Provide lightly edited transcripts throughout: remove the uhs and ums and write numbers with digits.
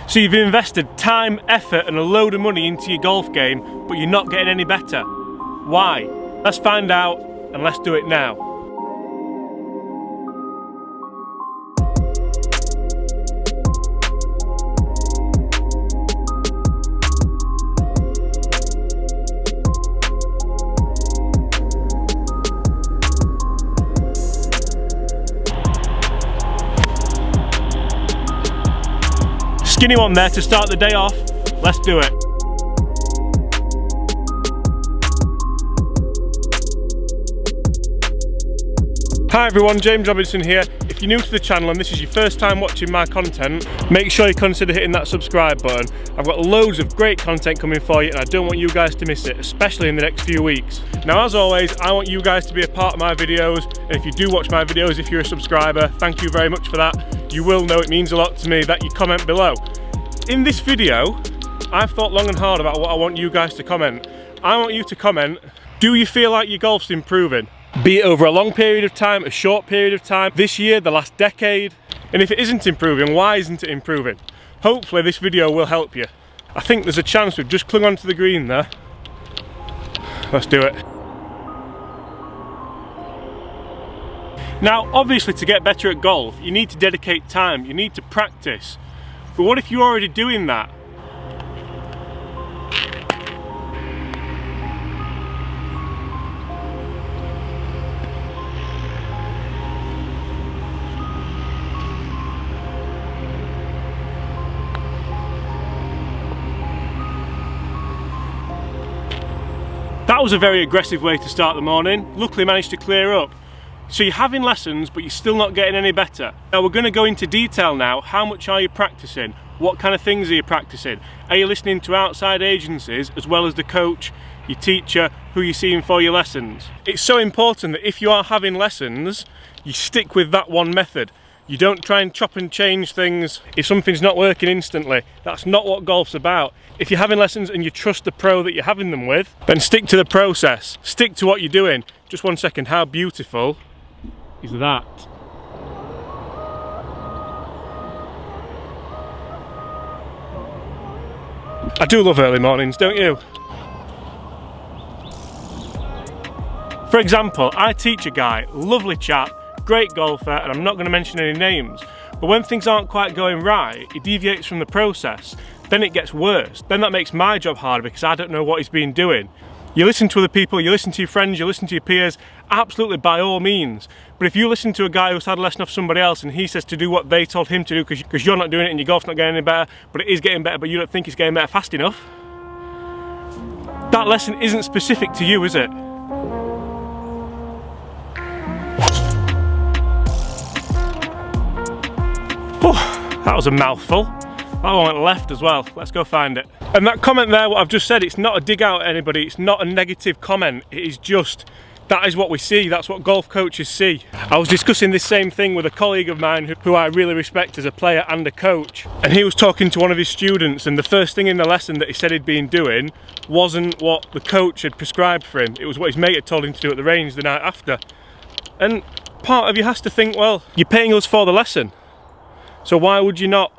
So you've invested time, effort and a load of money into your golf game, but you're not getting any better. Why? Let's find out and let's do it now. Skinny one there to start the day off. Let's do it. Hi everyone, James Robinson here. If you're new to the channel and this is your first time watching my content, make sure you consider hitting that subscribe button. I've got loads of great content coming for you and I don't want you guys to miss it, especially in the next few weeks. Now as always, I want you guys to be a part of my videos, and if you do watch my videos, if you're a subscriber, thank you very much for that. You will know it means a lot to me that you comment below. In this video, I've thought long and hard about what I want you guys to comment. I want you to comment, do you feel like your golf's improving? Be it over a long period of time, a short period of time, this year, the last decade. And if it isn't improving, why isn't it improving? Hopefully this video will help you. I think there's a chance we've just clung onto the green there. Let's do it. Now, obviously to get better at golf, you need to dedicate time, you need to practice. But what if you're already doing that? That was a very aggressive way to start the morning. Luckily managed to clear up. So you're having lessons, but you're still not getting any better. Now we're going to go into detail now. How much are you practicing? What kind of things are you practicing? Are you listening to outside agencies as well as the coach, your teacher, who you're seeing for your lessons? It's so important that if you are having lessons, you stick with that one method. You don't try and chop and change things if something's not working instantly. That's not what golf's about. If you're having lessons and you trust the pro that you're having them with, then stick to the process. Stick to what you're doing. Just one second, how beautiful is that? I do love early mornings, don't you? For example, I teach a guy, lovely chap, great golfer, and I'm not going to mention any names, but when things aren't quite going right, he deviates from the process, then it gets worse. Then that makes my job harder because I don't know what he's been doing. You listen to other people, you listen to your friends, you listen to your peers, absolutely by all means. But if you listen to a guy who's had a lesson off somebody else and he says to do what they told him to do because you're not doing it and your golf's not getting any better, but it is getting better, but you don't think it's getting better fast enough, that lesson isn't specific to you, is it? Oh, that was a mouthful. That one went left as well. Let's go find it. And that comment there, what I've just said, it's not a dig out at anybody. It's not a negative comment. It is just, that is what we see. That's what golf coaches see. I was discussing this same thing with a colleague of mine who I really respect as a player and a coach. And he was talking to one of his students, and the first thing in the lesson that he said he'd been doing wasn't what the coach had prescribed for him. It was what his mate had told him to do at the range the night after. And part of you has to think, well, you're paying us for the lesson, so why would you not?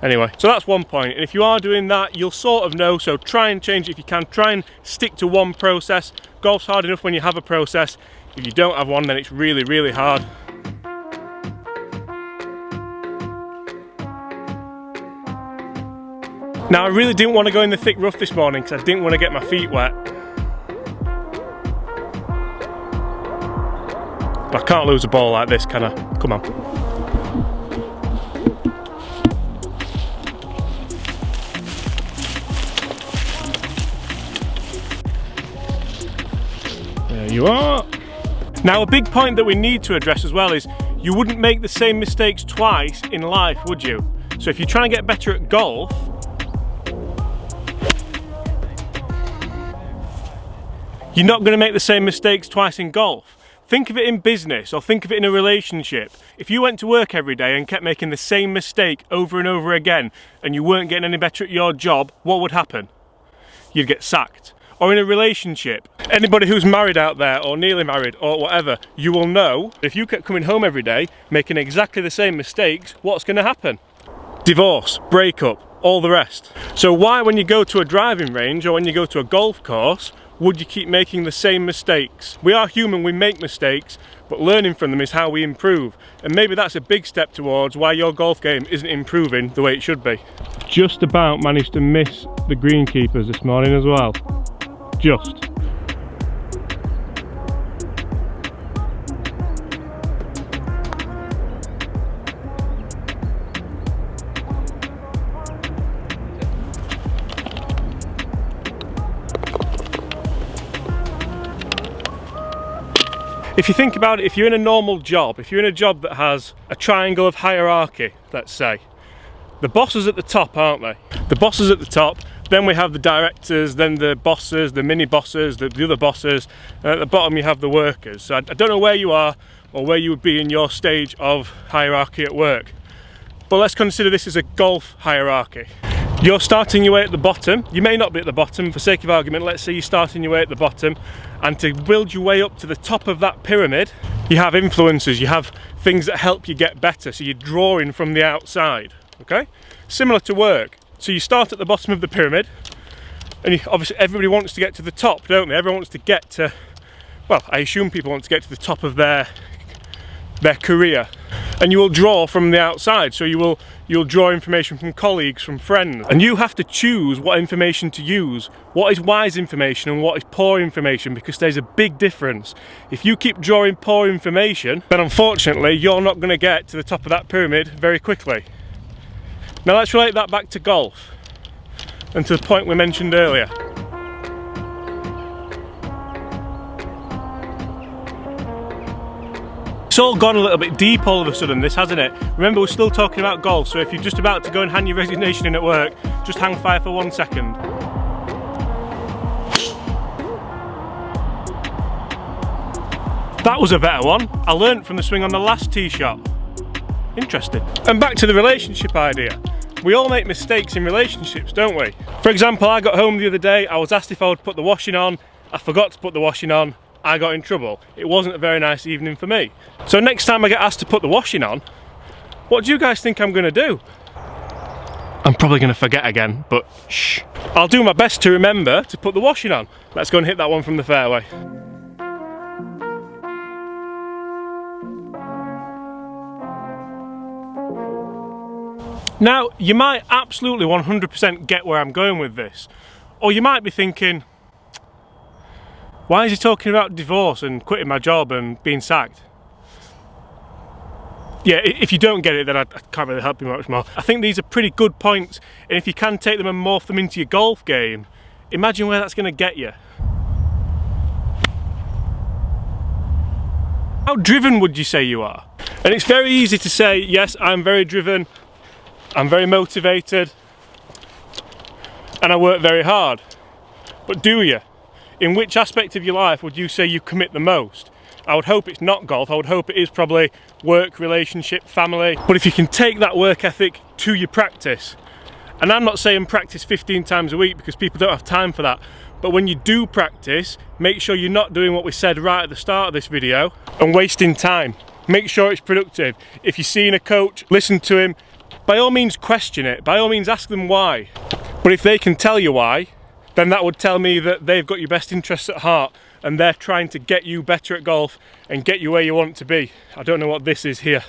Anyway, so that's one point, and if you are doing that, you'll sort of know, so try and change it if you can. Try and stick to one process. Golf's hard enough when you have a process. If you don't have one, then it's really, really hard. Now, I really didn't want to go in the thick rough this morning because I didn't want to get my feet wet. But I can't lose a ball like this, can I? Come on. There you are. Now, a big point that we need to address as well is you wouldn't make the same mistakes twice in life, would you? So if you're trying to get better at golf, you're not going to make the same mistakes twice in golf. Think of it in business, or think of it in a relationship. If you went to work every day and kept making the same mistake over and over again and you weren't getting any better at your job, what would happen? You'd get sacked. Or in a relationship, anybody who's married out there or nearly married or whatever, you will know if you kept coming home every day making exactly the same mistakes, what's going to happen? divorce, breakup, all the rest. So why, when you go to a driving range or when you go to a golf course, would you keep making the same mistakes? We are human, we make mistakes, but learning from them is how we improve. And maybe that's a big step towards why your golf game isn't improving the way it should be. Just about managed to miss the greenkeepers this morning as well. Just. If you think about it, if you're in a normal job, if you're in a job that has a triangle of hierarchy, let's say, the bosses at the top, aren't they? The bosses at the top, then we have the directors, then the bosses, the mini bosses, the other bosses, and at the bottom you have the workers. So I don't know where you are or where you would be in your stage of hierarchy at work. But let's consider this as a golf hierarchy. You're starting your way at the bottom. You may not be at the bottom, for sake of argument, let's say you're starting your way at the bottom, and to build your way up to the top of that pyramid, you have influences, you have things that help you get better, so you're drawing from the outside, okay? Similar to work. So you start at the bottom of the pyramid, and obviously everybody wants to get to the top, don't they? Everyone wants to get to, well, I assume people want to get to the top of their career, and you will draw from the outside. So you'll draw information from colleagues, from friends, and you have to choose what information to use, what is wise information and what is poor information, because there's a big difference. If you keep drawing poor information, then unfortunately you're not going to get to the top of that pyramid very quickly. Now let's relate that back to golf and to the point we mentioned earlier. It's all gone a little bit deep all of a sudden, this, hasn't it? Remember, we're still talking about golf, so if you're just about to go and hand your resignation in at work, just hang fire for 1 second. That was a better one. I learnt from the swing on the last tee shot. Interesting. And back to the relationship idea. We all make mistakes in relationships, don't we? For example, I got home the other day, I was asked if I would put the washing on, I forgot to put the washing on, I got in trouble. It wasn't a very nice evening for me. So next time I get asked to put the washing on, what do you guys think I'm going to do? I'm probably going to forget again, but shh. I'll do my best to remember to put the washing on. Let's go and hit that one from the fairway. Now, you might absolutely 100% get where I'm going with this. Or you might be thinking, why is he talking about divorce and quitting my job and being sacked? Yeah, if you don't get it, then I can't really help you much more. I think these are pretty good points, and if you can take them and morph them into your golf game, imagine where that's going to get you. How driven would you say you are? And it's very easy to say, yes, I'm very driven, I'm very motivated, and I work very hard. But do you? In which aspect of your life would you say you commit the most? I would hope it's not golf, I would hope it is probably work, relationship, family. But if you can take that work ethic to your practice, and I'm not saying practice 15 times a week because people don't have time for that, but when you do practice, make sure you're not doing what we said right at the start of this video and wasting time. Make sure it's productive. If you're seeing a coach, listen to him. By all means question it, by all means ask them why. But if they can tell you why, then that would tell me that they've got your best interests at heart and they're trying to get you better at golf and get you where you want to be. I don't know what this is here.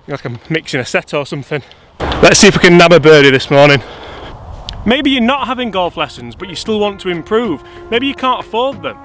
Like I'm mixing a set or something. Let's see if we can nab a birdie this morning. Maybe you're not having golf lessons, but you still want to improve. Maybe you can't afford them.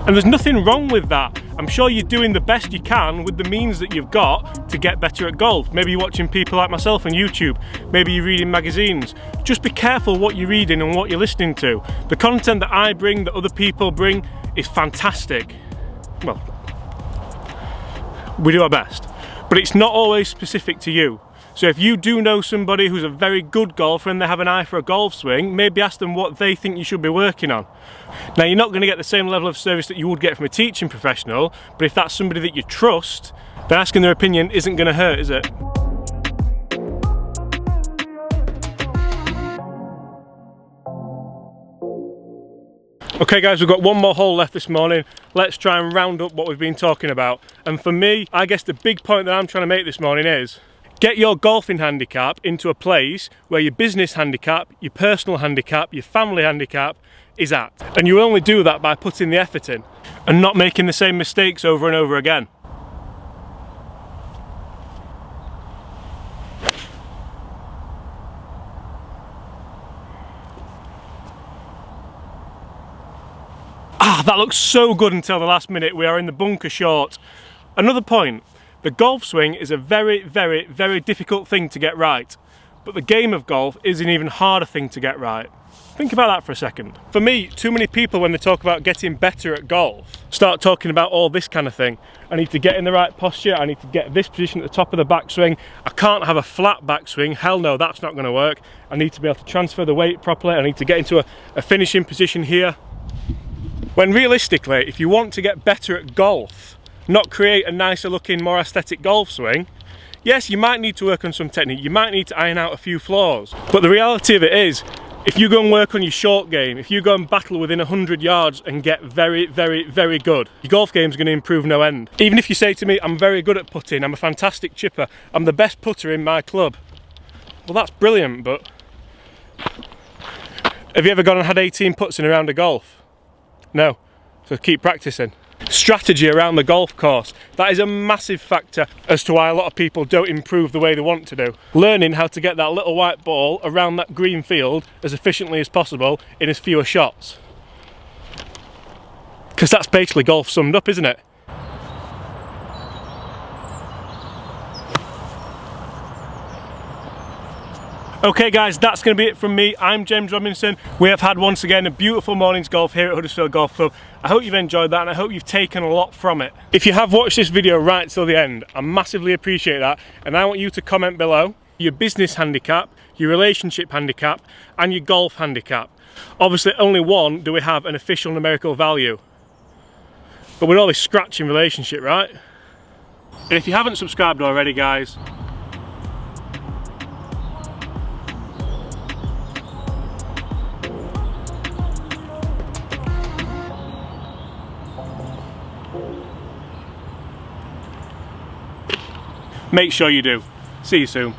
And there's nothing wrong with that. I'm sure you're doing the best you can with the means that you've got to get better at golf. Maybe you're watching people like myself on YouTube. Maybe you're reading magazines. Just be careful what you're reading and what you're listening to. The content that I bring, that other people bring, is fantastic. Well, we do our best. But it's not always specific to you. So if you do know somebody who's a very good golfer and they have an eye for a golf swing, maybe ask them what they think you should be working on. Now, you're not going to get the same level of service that you would get from a teaching professional, but if that's somebody that you trust, then asking their opinion isn't going to hurt, is it? Okay guys, we've got one more hole left this morning. Let's try and round up what we've been talking about. And for me, I guess the big point that I'm trying to make this morning is get your golfing handicap into a place where your business handicap, your personal handicap, your family handicap is at. And you only do that by putting the effort in and not making the same mistakes over and over again. That looks so good until the last minute. We are in the bunker short. Another point, the golf swing is a very, very, very difficult thing to get right. But the game of golf is an even harder thing to get right. Think about that for a second. For me, too many people when they talk about getting better at golf, start talking about all this kind of thing. I need to get in the right posture, I need to get this position at the top of the backswing. I can't have a flat backswing, hell no, that's not gonna work. I need to be able to transfer the weight properly, I need to get into a finishing position here. When realistically, if you want to get better at golf, not create a nicer looking, more aesthetic golf swing, yes, you might need to work on some technique, you might need to iron out a few flaws. But the reality of it is, if you go and work on your short game, if you go and battle within 100 yards and get very, very, very good, your golf game is going to improve no end. Even if you say to me, I'm very good at putting, I'm a fantastic chipper, I'm the best putter in my club. Well, that's brilliant, but have you ever gone and had 18 putts in a round of golf? No, so keep practicing. Strategy around the golf course, that is a massive factor as to why a lot of people don't improve the way they want to do. Learning how to get that little white ball around that green field as efficiently as possible in as fewer shots. Because that's basically golf summed up, isn't it? Okay guys, that's going to be it from me. I'm James Robinson. We have had once again a beautiful morning's golf here at Huddersfield Golf Club. I hope you've enjoyed that and I hope you've taken a lot from it. If you have watched this video right till the end, I massively appreciate that, and I want you to comment below your business handicap, your relationship handicap and your golf handicap. Obviously only one do we have an official numerical value, but we're all this scratching relationship, right? And if you haven't subscribed already guys, make sure you do. See you soon.